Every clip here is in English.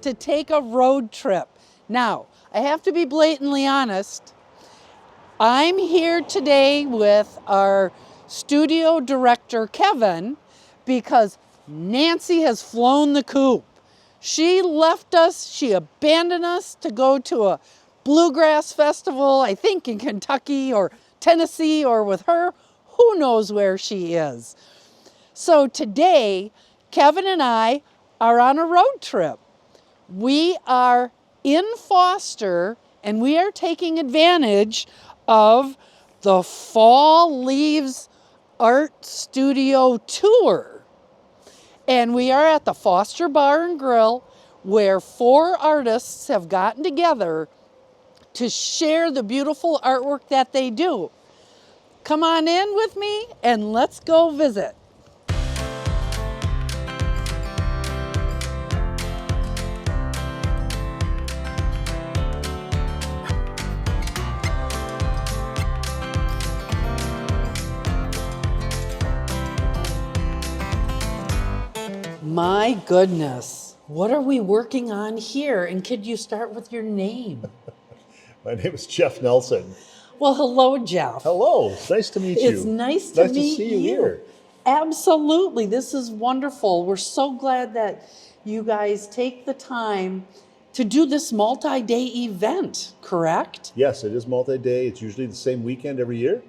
to take a road trip. Now, I have to be blatantly honest. I'm here today with our studio director, Kevin, because Nancy has flown the coop. She left us, she abandoned us to go to a bluegrass festival, I think in Kentucky or Tennessee, or with her, who knows where she is. So today, Kevin and I are on a road trip. We are in Foster and we are taking advantage of the Fall Leaves Art Studio Tour. And we are at the Foster Bar and Grill, where 4 artists have gotten together to share the beautiful artwork that they do. Come on in with me and let's go visit. My goodness, what are we working on here? And could you start with your name? My name is Jeff Nelson. Well, hello, Jeff. Hello, it's nice to meet you. It's nice to meet see you here. Absolutely, this is wonderful. We're so glad that you guys take the time to do this multi-day event, correct? Yes, it is multi-day. It's usually the same weekend every year.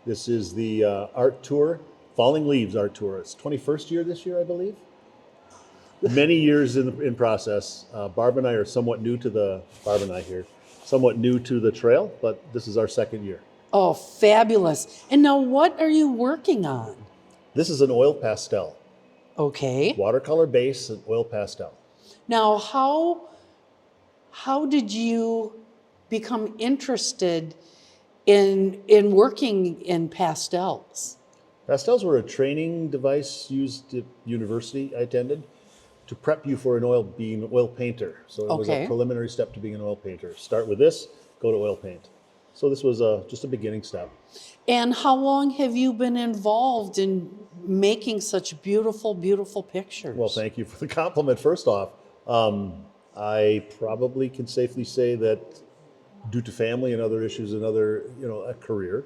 This is the art tour, Falling Leaves art tour. It's 21st year this year, I believe. Many years in process. Barb and I are somewhat new to the trail, but this is our second year. Oh, fabulous. And now what are you working on? This is an oil pastel. Okay. Watercolor base and oil pastel. Now, how did you become interested in working in pastels? Pastels were a training device used at university I attended to prep you for being an oil painter. So it was a preliminary step to being an oil painter. Start with this, go to oil paint. So this was just a beginning step. And how long have you been involved in making such beautiful, beautiful pictures? Well, thank you for the compliment, first off. I probably can safely say that due to family and other issues and a career,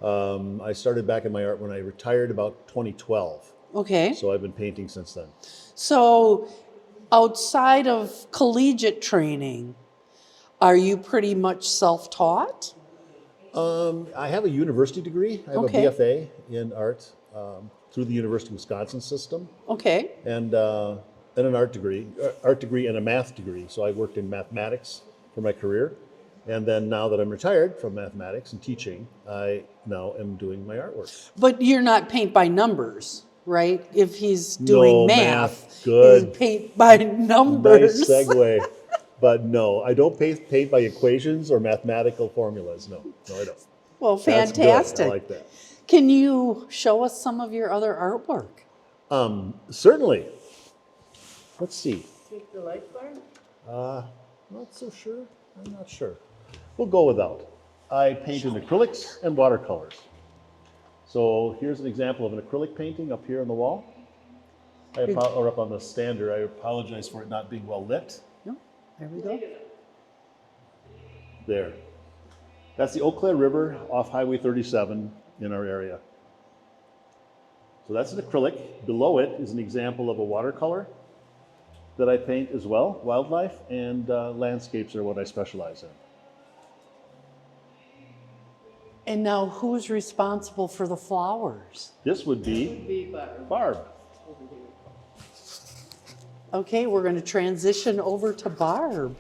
I started back in my art when I retired about 2012. Okay. So I've been painting since then. So outside of collegiate training, are you pretty much self-taught? I have a university degree. I have a BFA in art through the University of Wisconsin system. Okay. And an art degree and a math degree. So I worked in mathematics for my career. And then now that I'm retired from mathematics and teaching, I now am doing my artwork. But you're not paint by numbers, right? If he's doing math, good. He's paint by numbers. Nice segue. But no, I don't paint by equations or mathematical formulas. No, I don't. Well, fantastic. I like that. Can you show us some of your other artwork? Certainly. Let's see. Take the light bar? Not so sure. I'm not sure. We'll go without. I paint in acrylics and watercolors. So here's an example of an acrylic painting up here on the wall. Or up on the stander. I apologize for it not being well lit. No, there we go. There. That's the Eau Claire River off Highway 37 in our area. So that's an acrylic. Below it is an example of a watercolor that I paint as well. Wildlife and landscapes are what I specialize in. And now who's responsible for the flowers? This would be Barb. Okay, we're going to transition over to Barb.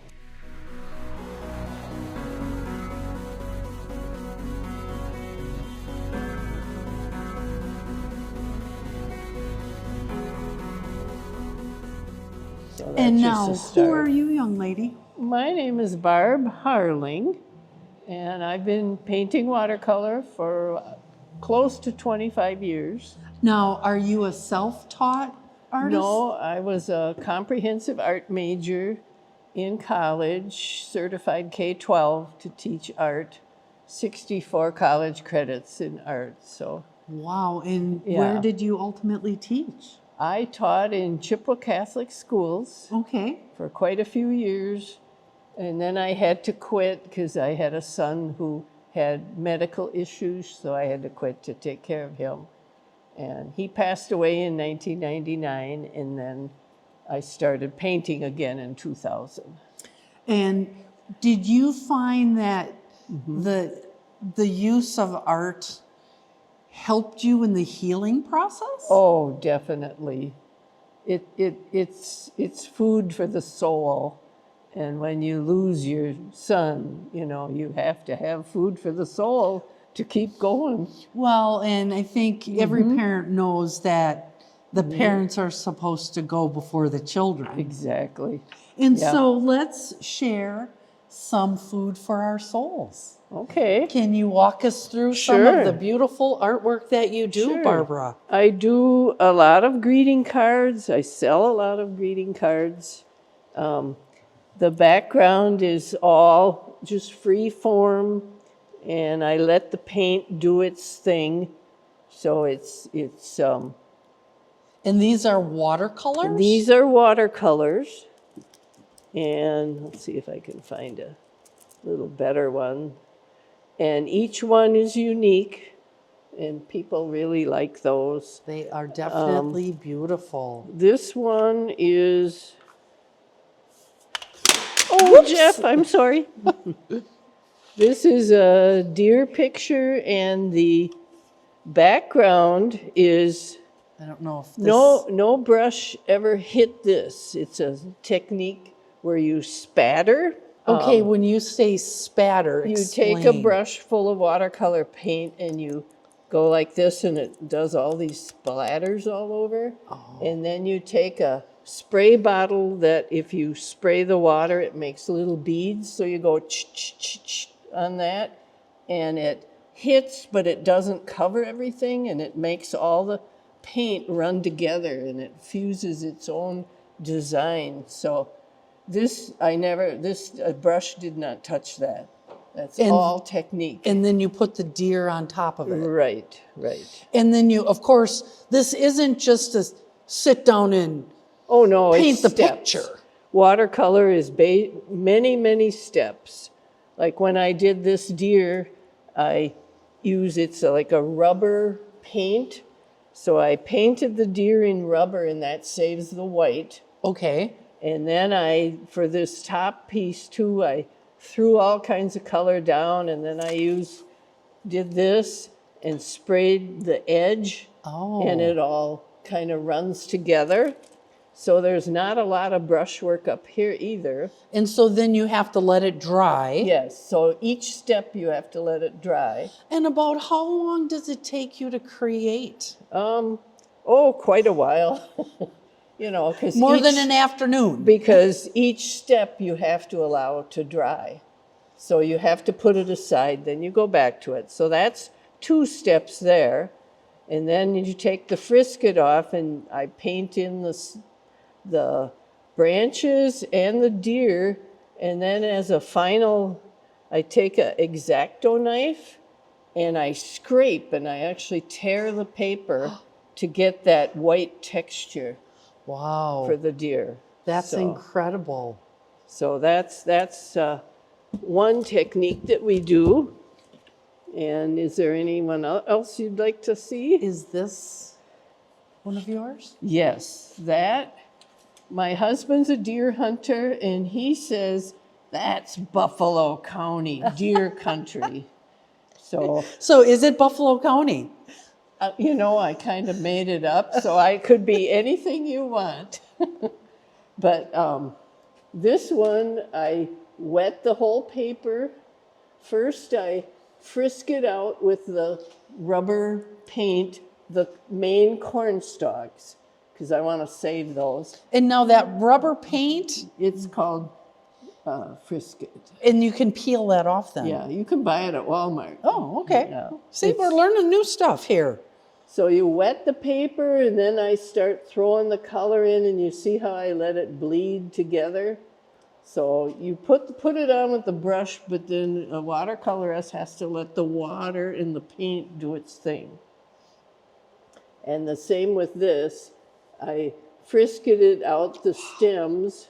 And now, who are you, young lady? My name is Barb Harling, and I've been painting watercolor for close to 25 years. Now, are you a self-taught artist? No, I was a comprehensive art major in college, certified K-12 to teach art, 64 college credits in art. So. Wow, and where did you ultimately teach? I taught in Chippewa Catholic schools Okay. for quite a few years, and then I had to quit because I had a son who had medical issues, so I had to quit to take care of him. And he passed away in 1999, and then I started painting again in 2000. And did you find that the use of art helped you in the healing process? Oh, definitely. It's food for the soul. And when you lose your son, you know, you have to have food for the soul to keep going. Well, and I think every parent knows that the parents are supposed to go before the children. Exactly. And Yeah. so let's share some food for our souls. Okay. Can you walk us through some Sure. of the beautiful artwork that you do, Sure. Barbara? I do a lot of greeting cards. I sell a lot of greeting cards. The background is all just free form, and I let the paint do its thing. So And these are watercolors? these are watercolors. And let's see if I can find a little better one. And each one is unique, and people really like those. They are definitely beautiful. This one is, oh, Jeff, I'm sorry. This is a deer picture, and the background is I don't know if this... no brush ever hit this. It's a technique where you spatter. Okay, when you say spatter, You explain. take a brush full of watercolor paint and you go like this, and it does all these splatters all over. And then you take a spray bottle that if you spray the water, it makes little beads. So you go ch-ch-ch-ch on that, and it hits, but it doesn't cover everything, and it makes all the paint run together, and it fuses its own design. So this brush did not touch that. That's all technique. And then you put the deer on top of it. Right, right. And then you, of course, this isn't just a sit down and Oh no, paint it's the steps. picture. Watercolor is many, many steps. Like when I did this deer, it's like a rubber paint. So I painted the deer in rubber, and that saves the white. Okay. And then for this top piece too, I threw all kinds of color down, and then I did this and sprayed the edge, and it all kind of runs together. So there's not a lot of brushwork up here either. And so then you have to let it dry. Yes, so each step you have to let it dry. And about how long does it take you to create? Quite a while. You know, because More than an afternoon. Because each step you have to allow to dry. So you have to put it aside, then you go back to it. So that's 2 steps there. And then you take the frisket off, and I paint in the branches and the deer. And then as a final, I take an X-Acto knife and I scrape, and I actually tear the paper to get that white texture. Wow. For the deer. That's incredible. So that's one technique that we do. And is there anyone else you'd like to see? Is this one of yours? Yes, my husband's a deer hunter, and he says that's Buffalo County, deer country. So is it Buffalo County? I kind of made it up, so I could be anything you want. But this one, I wet the whole paper. First, I frisk it out with the rubber paint, the main corn stalks, because I want to save those. And now that rubber paint? It's called Frisket. And you can peel that off then? Yeah, you can buy it at Walmart. Oh, okay. Yeah. See, we're learning new stuff here. So you wet the paper, and then I start throwing the color in, and you see how I let it bleed together? So you put it on with the brush, but then a watercolorist has to let the water and the paint do its thing. And the same with this. I frisketed out the stems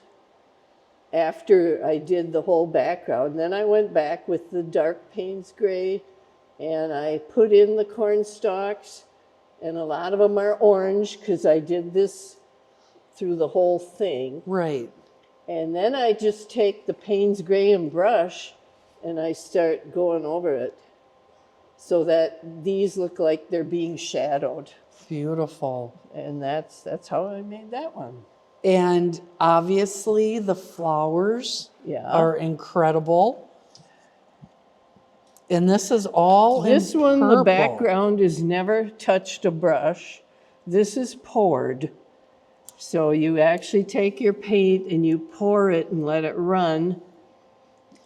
after I did the whole background. Then I went back with the dark Payne's gray and I put in the corn stalks, and a lot of them are orange because I did this through the whole thing. Right. And then I just take the Payne's gray and brush and I start going over it so that these look like they're being shadowed. Beautiful. And that's how I made that one. And obviously the flowers Yeah. are incredible. And this is all This in one, the purple. background is never touched a brush. This is poured. So you actually take your paint and you pour it and let it run.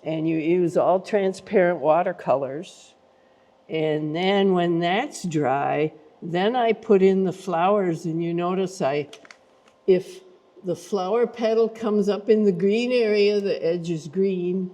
And you use all transparent watercolors. And then when that's dry, then I put in the flowers, and you notice if the flower petal comes up in the green area, the edge is green.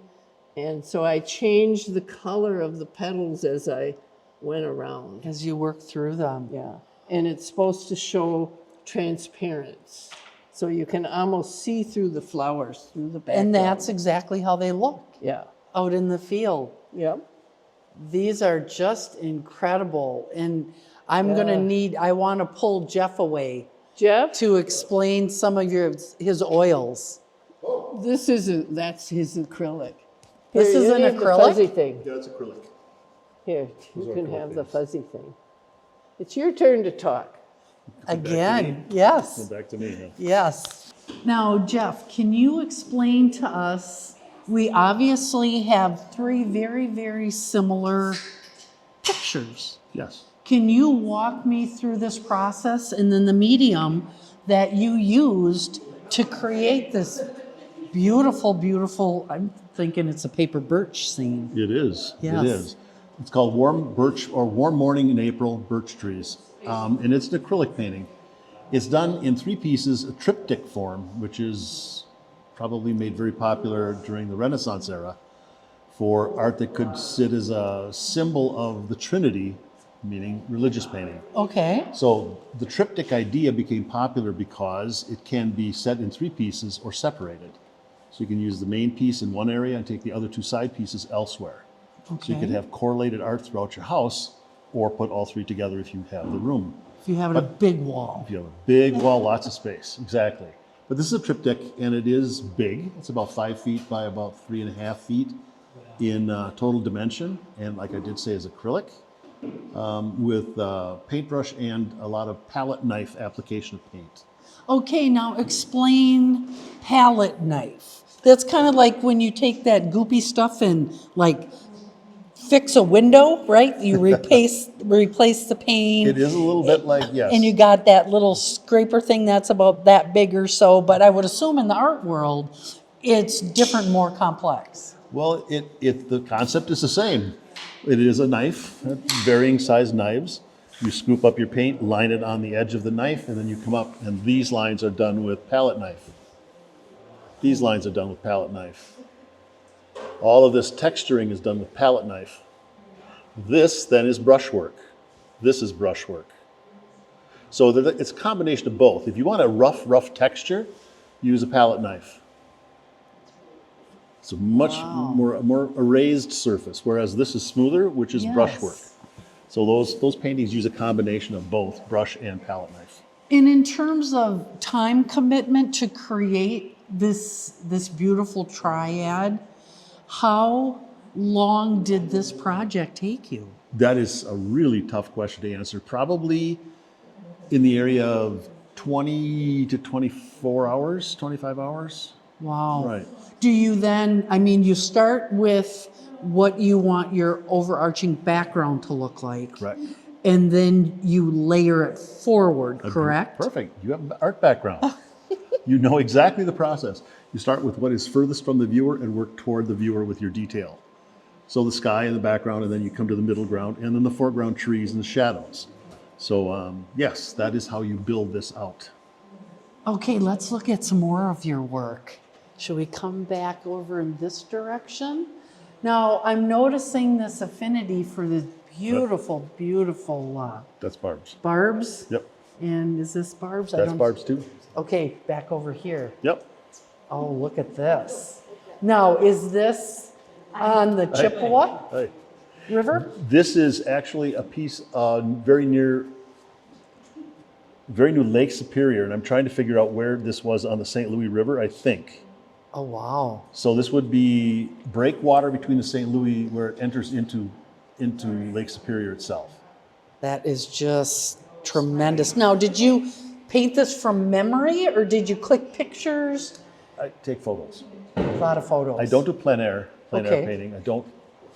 And so I changed the color of the petals as I went around. As you work through them. Yeah. And it's supposed to show transparency. So you can almost see through the flowers, through the background. And that's exactly how they look Yeah. out in the field. Yep. These are just incredible. And I'm going to need, I want to pull Jeff away Jeff, to explain some of his oils. that's his acrylic. This Here, is you an need the acrylic? fuzzy thing. Yeah, it's acrylic. Here, Those you are can acrylic have the things. fuzzy thing. It's your turn to talk. Again, yes. Go back to me now. Yes. Now, Jeff, can you explain to us, we obviously have three very, very similar pictures. Yes. Can you walk me through this process and then the medium that you used to create this beautiful, beautiful, I'm thinking it's a paper birch scene. It is. Yes. It is. It's called Warm Birch or Warm Morning in April Birch Trees. And it's an acrylic painting. It's done in 3 pieces, a triptych form, which is probably made very popular during the Renaissance era for art that could sit as a symbol of the Trinity, meaning religious painting. Okay. So the triptych idea became popular because it can be set in 3 pieces or separated. So you can use the main piece in one area and take the other 2 side pieces elsewhere. So you could have correlated art throughout your house, or put all 3 together if you have the room. If you have a big wall. If you have a big wall, lots of space, exactly. But this is a triptych, and it is big. It's about 5 feet by about 3.5 feet in total dimension. And like I did say, is acrylic with paintbrush and a lot of palette knife application of paint. Okay, now explain palette knife. That's kind of like when you take that goopy stuff and like fix a window, right? You replace the pane. It is a little bit like, yes. And you got that little scraper thing that's about that big or so, but I would assume in the art world, it's different, more complex. Well, the concept is the same. It is a knife, varying size knives. You scoop up your paint, line it on the edge of the knife, and then you come up, and these lines are done with palette knife. These lines are done with palette knife. All of this texturing is done with palette knife. This then is brushwork. This is brushwork. So it's a combination of both. If you want a rough texture, use a palette knife. It's a much more raised surface, whereas this is smoother, which is brushwork. So those paintings use a combination of both brush and palette knife. And in terms of time commitment to create this beautiful triad, how long did this project take you? That is a really tough question to answer. Probably in the area of 20 to 24 hours, 25 hours. Wow. Right. Do you then, you start with what you want your overarching background to look like. Correct. And then you layer it forward, correct? Perfect. You have an art background. You know exactly the process. You start with what is furthest from the viewer and work toward the viewer with your detail. So the sky in the background, and then you come to the middle ground, and then the foreground trees and the shadows. So yes, that is how you build this out. Okay, let's look at some more of your work. Should we come back over in this direction? Now, I'm noticing this affinity for this beautiful, beautiful That's barbs. barbs. Yep. And is this Barb's? That's Barb's too. Okay, back over here. Yep. Oh, look at this. Now, is this on the Chippewa Hey. River? This is actually a piece very near Lake Superior, and I'm trying to figure out where this was on the St. Louis River, I think. Oh, wow. So this would be breakwater between the St. Louis where it enters into Lake Superior itself. That is just tremendous. Now, did you paint this from memory or did you click pictures? I take photos. A lot of photos. I don't do plein air Okay. painting. I don't,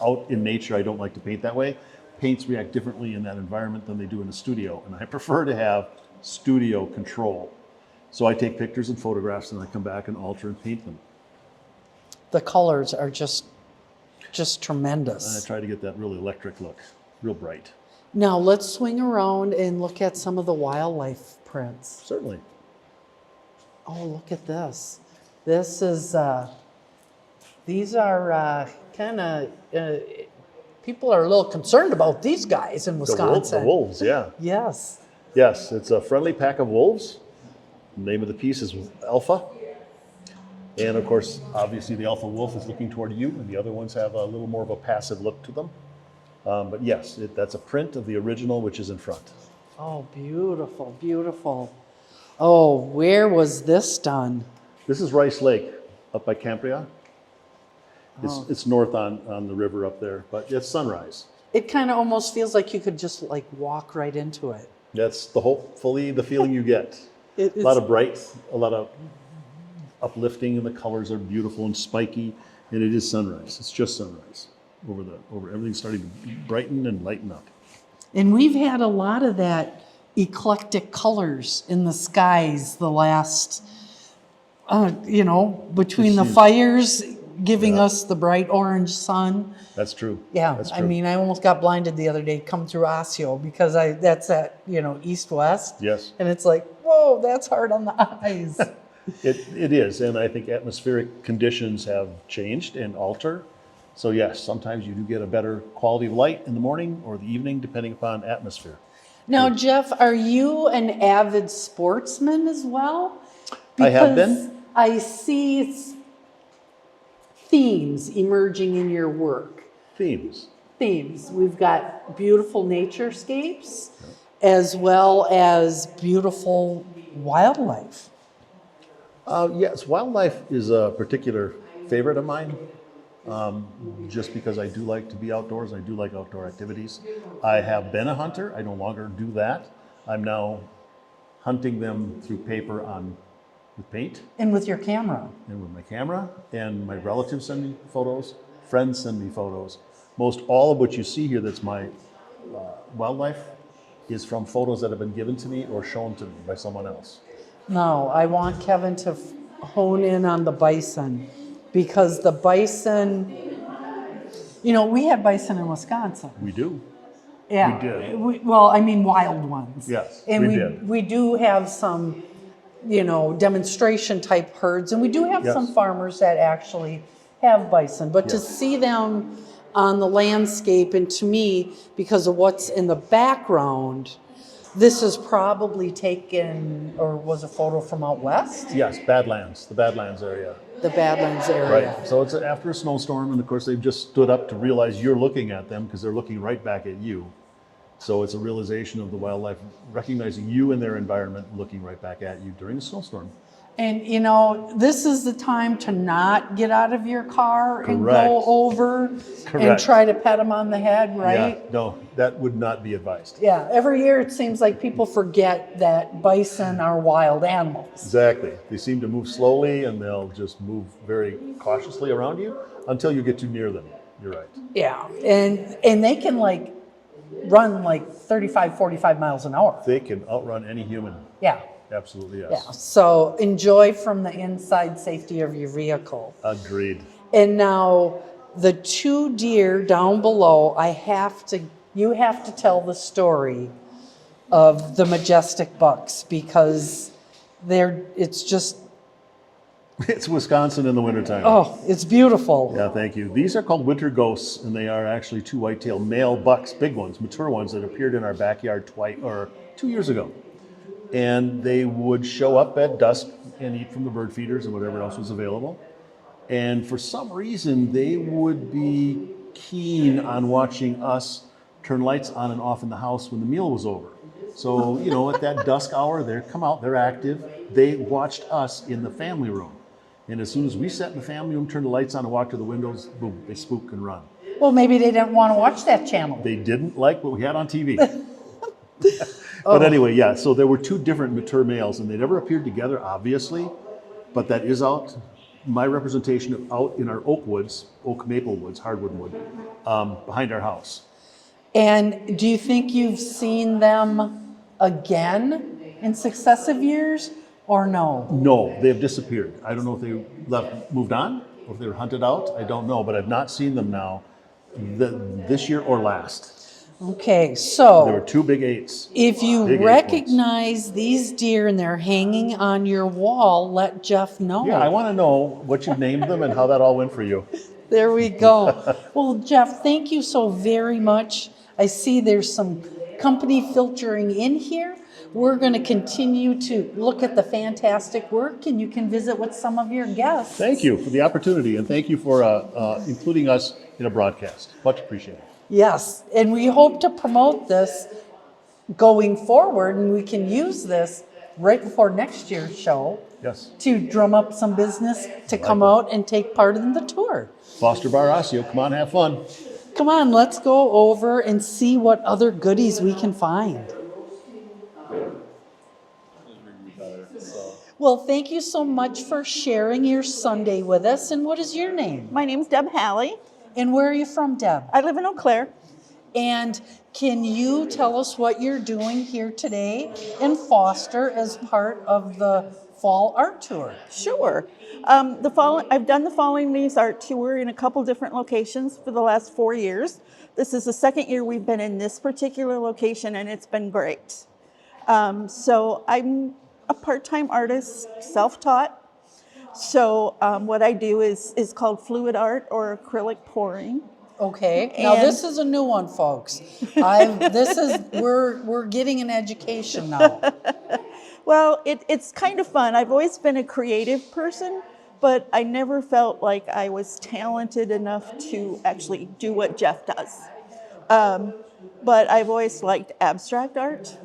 out in nature, I don't like to paint that way. Paints react differently in that environment than they do in a studio, and I prefer to have studio control. So I take pictures and photographs and I come back and alter and paint them. The colors are just And I tremendous. try to get that really electric look, real bright. Now, let's swing around and look at some of the wildlife prints. Certainly. Oh, look at this. This is, these are kind of, people are a little concerned about these guys in Wisconsin. The wolves, yeah. Yes. Yes, it's a friendly pack of wolves. The name of the piece is Alpha. And of course, obviously the alpha wolf is looking toward you, and the other ones have a little more of a passive look to them. But yes, that's a print of the original, which is in front. Oh, beautiful, beautiful. Oh, where was this done? This is Rice Lake up by Cambria. It's north on the river up there, but it's sunrise. It kind of almost feels like you could just like walk right into it. That's hopefully the feeling you get. It's, A lot of bright, a lot of uplifting, and the colors are beautiful and spiky, and it is sunrise. It's just sunrise over everything's starting to brighten and lighten up. and we've had a lot of that eclectic colors in the skies the last, between the fires giving us the bright orange sun. That's true. Yeah, That's I true. mean, I almost got blinded the other day come through Osseo because that's at, east-west. Yes. And it's like, whoa, that's hard on the eyes. It is, and I think atmospheric conditions have changed and alter. So yes, sometimes you do get a better quality of light in the morning or the evening, depending upon atmosphere. Now, Jeff, are you an avid sportsman as well? I have Because been. I see themes emerging in your work. Themes. We've got beautiful naturescapes as well as beautiful wildlife. Yes, wildlife is a particular favorite of mine, just because I do like to be outdoors. I do like outdoor activities. I have been a hunter. I no longer do that. I'm now hunting them through paper with paint And with your camera. and with my camera, and my relatives send me photos, friends send me photos. Most all of what you see here that's my wildlife is from photos that have been given to me or shown to me by someone else. No, I want Kevin to hone in on the bison because the bison, we had bison in Wisconsin. We do. Yeah. We did. Well, wild ones. Yes, And we did. we do have some, demonstration type herds, and we do have Yes. some farmers that actually have bison. But to Yes. see them on the landscape, and to me, because of what's in the background, this is probably taken or was a photo from out west, Yes, Badlands, the Badlands area. the Badlands area. Right. So it's after a snowstorm, and of course they've just stood up to realize you're looking at them because they're looking right back at you. So it's a realization of the wildlife recognizing you and their environment, looking right back at you during a snowstorm. And this is the time to not get out of your car and Correct. go over and Correct. try to pet them on the head, right? Yeah, no, that would not be advised. Yeah, every year it seems like people forget that bison are wild animals. Exactly. They seem to move slowly, and they'll just move very cautiously around you until you get too near them. You're right. Yeah, and they can run 35, 45 miles an hour. They can outrun any human. Yeah, Absolutely, yes. yeah. So enjoy from the inside safety of your vehicle. Agreed. And now the two deer down below, you have to tell the story of the majestic bucks because it's just, It's Wisconsin in the wintertime. it's beautiful. Yeah, thank you. These are called winter ghosts, and they are actually two white-tailed male bucks, big ones, mature ones that appeared in our backyard 2 years ago. and they would show up at dusk and eat from the bird feeders and whatever else was available. And for some reason, they would be keen on watching us turn lights on and off in the house when the meal was over. So, you know, at that dusk hour, they come out, they're active. They watched us in the family room. And as soon as we sat in the family room, turned the lights on and walked to the windows, boom, they spook and run. Well, maybe they didn't want to watch that channel. They didn't like what we had on TV. But anyway, yeah, so there were two different mature males, and they never appeared together, obviously, but that is out, my representation of out in our oak maple woods, hardwood wood, behind our house. And do you think you've seen them again in successive years or no? No, they have disappeared. I don't know if they moved on, or if they were hunted out, I don't know, but I've not seen them now this year or last. Okay, so There were two big eights. if you Big 8 recognize these deer and they're hanging on your wall, let Jeff know. Yeah, I want to know what you named them and how that all went for you. There we go. Well, Jeff, thank you so very much. I see there's some company filtering in here. We're going to continue to look at the fantastic work, and you can visit with some of your guests. Thank you for the opportunity, and thank you for including us in a broadcast. Much appreciated. Yes, and we hope to promote this going forward, and we can use this right before next year's show Yes. to drum up some business to come out and take part in the tour. Foster Bar Osseo, come on, have fun. Come on, let's go over and see what other goodies we can find. Well, thank you so much for sharing your Sunday with us. And what is your name? My name's Deb Halley. And where are you from, Deb? I live in Eau Claire. And can you tell us what you're doing here today in Foster as part of the Fall Art Tour? Sure. I've done the Falling Leaves Art Tour in a couple different locations for the last 4 years. This is the second year we've been in this particular location, and it's been great. So I'm a part-time artist, self-taught. So what I do is called fluid art or acrylic pouring. Okay. Now And- this is a new one, folks. We're getting an education now. Well, it's kind of fun. I've always been a creative person, but I never felt like I was talented enough to actually do what Jeff does. But I've always liked abstract art.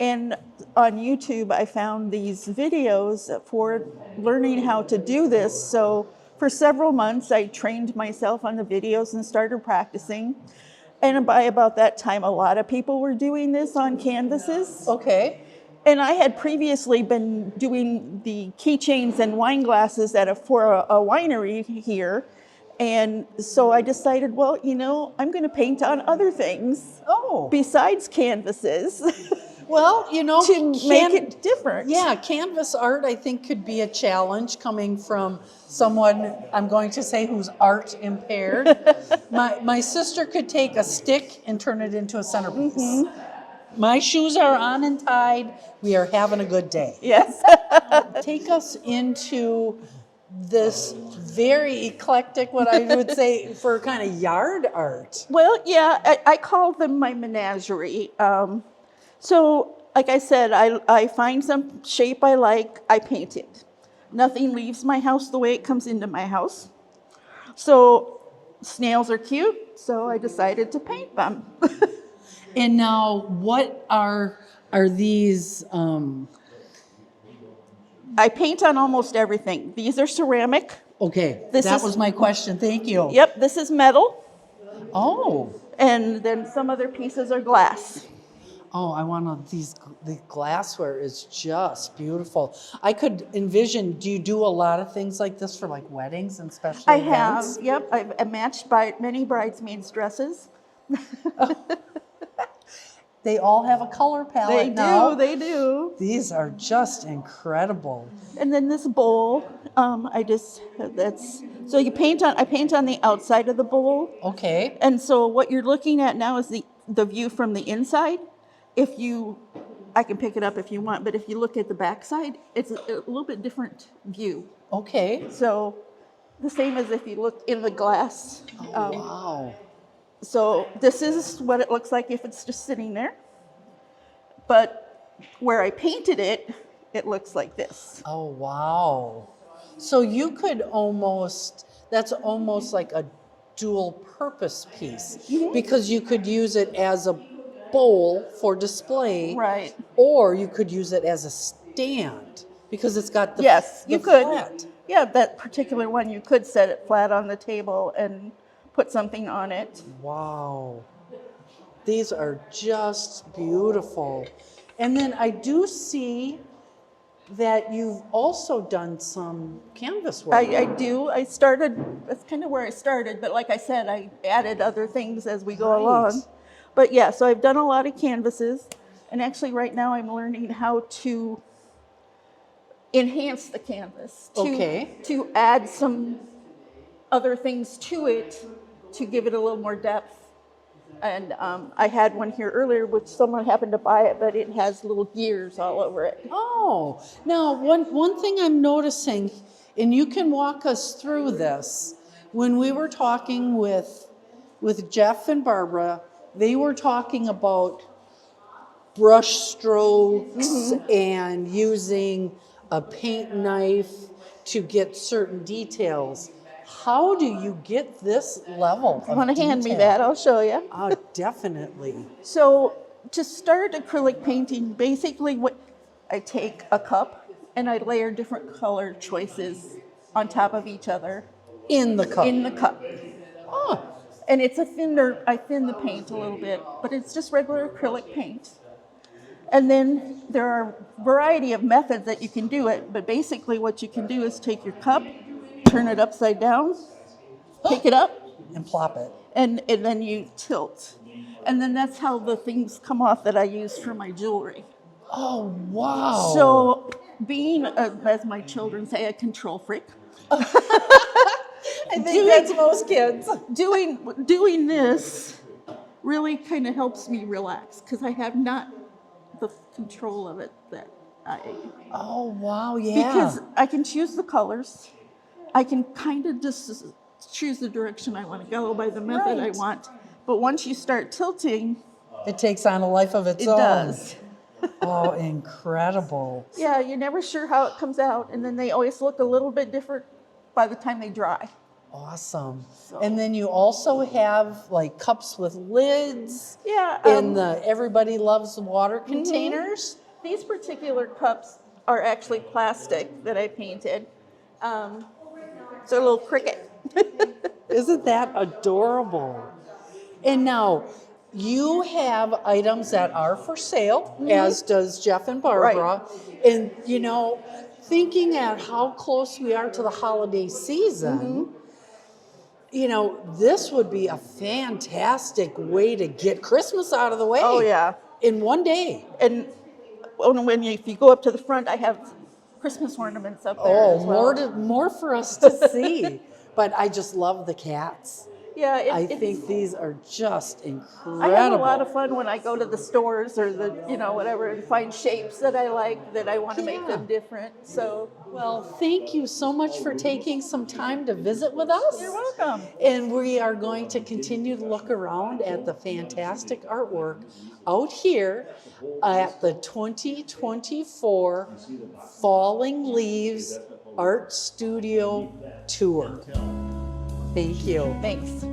And on YouTube, I found these videos for learning how to do this. So for several months, I trained myself on the videos and started practicing. And by about that time, a lot of people were doing this on canvases. Okay. And I had previously been doing the keychains and wine glasses for a winery here. And so I decided, well, I'm going to paint on other things besides canvases. Well, to make it different. Yeah, canvas art, I think, could be a challenge coming from someone, I'm going to say, who's art impaired. My sister could take a stick and turn it into a centerpiece. Mm-hmm. My shoes are on and tied. We are having a good day. Yes. Take us into this very eclectic, what I would say, for kind of yard art. Well, yeah, I call them my menagerie. So, like I said, I find some shape I like, I paint it. Nothing leaves my house the way it comes into my house. So, snails are cute, so I decided to paint them. And now, what are these? I paint on almost everything. These are ceramic. Okay, This that is- was my question. Thank you. Yep, this is metal. Oh. And then some other pieces are glass. Oh, I want the glassware is just beautiful. I could envision, do you do a lot of things like this for like weddings and special I events? have, yep, I've matched many bridesmaids' dresses. They all have a color palette now. They do. These are just incredible. And then this bowl, I paint on the outside of the bowl. Okay. And so what you're looking at now is the view from the inside. I can pick it up if you want, but if you look at the back side, it's a little bit different view. Okay. So the same as if you look in the glass. Wow. So this is what it looks like if it's just sitting there. But where I painted it, it looks like this. Oh, wow. So you could almost, that's almost like a dual purpose piece because you could use it as a bowl for display. Right. Or you could use it as a stand because it's got the, Yes, the you could. flat. Yeah, that particular one, you could set it flat on the table and put something on it. Wow. These are just beautiful. And then I do see that you've also done some canvas work. I do. I started, that's kind of where I started, but like I said, I added other things as we go Right. along. But yeah, so I've done a lot of canvases, and actually right now I'm learning how to enhance the canvas, to add some other things to it to give it a little more depth. And I had one here earlier, which someone happened to buy it, but it has little gears all over it. Oh, now one thing I'm noticing, and you can walk us through this, when we were talking with Jeff and Barbara, they were talking about brush strokes and using a paint knife to get certain details. How do you get this level of You want to hand me detail? that? I'll show you. Oh, definitely. So to start acrylic painting, basically what I take a cup and I layer different color choices on top of each other In the cup. in the cup. Oh, And it's a thinner, I thin the paint a little bit, but it's just regular acrylic paint. And then there are a variety of methods that you can do it, but basically what you can do is take your cup, turn it upside down, pick it up, and plop it. and then you tilt. And then that's how the things come off that I use for my jewelry. Oh, wow. So being, as my children say, a control freak, I think that's most kids. doing this really kind of helps me relax because I have not the control of it that I, Oh, wow, yeah. because I can choose the colors. I can kind of just choose the direction I want to go by the method I Right. want. But once you start tilting, it takes on a life of its it own. does. Oh, incredible. Yeah, you're never sure how it comes out, and then they always look a little bit different by the time they dry. Awesome. And then you also have like cups with lids. Yeah, And the everybody loves the water containers. these particular cups are actually plastic that I painted. So a little cricket. Isn't that adorable? And now you have items that are for sale, as does Jeff and Barbara. And you know, thinking at how close we are to the holiday season, you know, this would be a fantastic way to get Christmas out of the way. Oh, yeah. In one day. And if you go up to the front, I have Christmas ornaments up there Oh, as well. more for us to see. But I just love the cats. Yeah, I think these are just incredible. I have a lot of fun when I go to the stores or the, whatever, and find shapes that I like, that I want to make them different. So, Well, thank you so much for taking some time to visit with us. you're welcome. And we are going to continue to look around at the fantastic artwork out here at the 2024 Falling Leaves Art Studio Tour. Thank you. Thanks.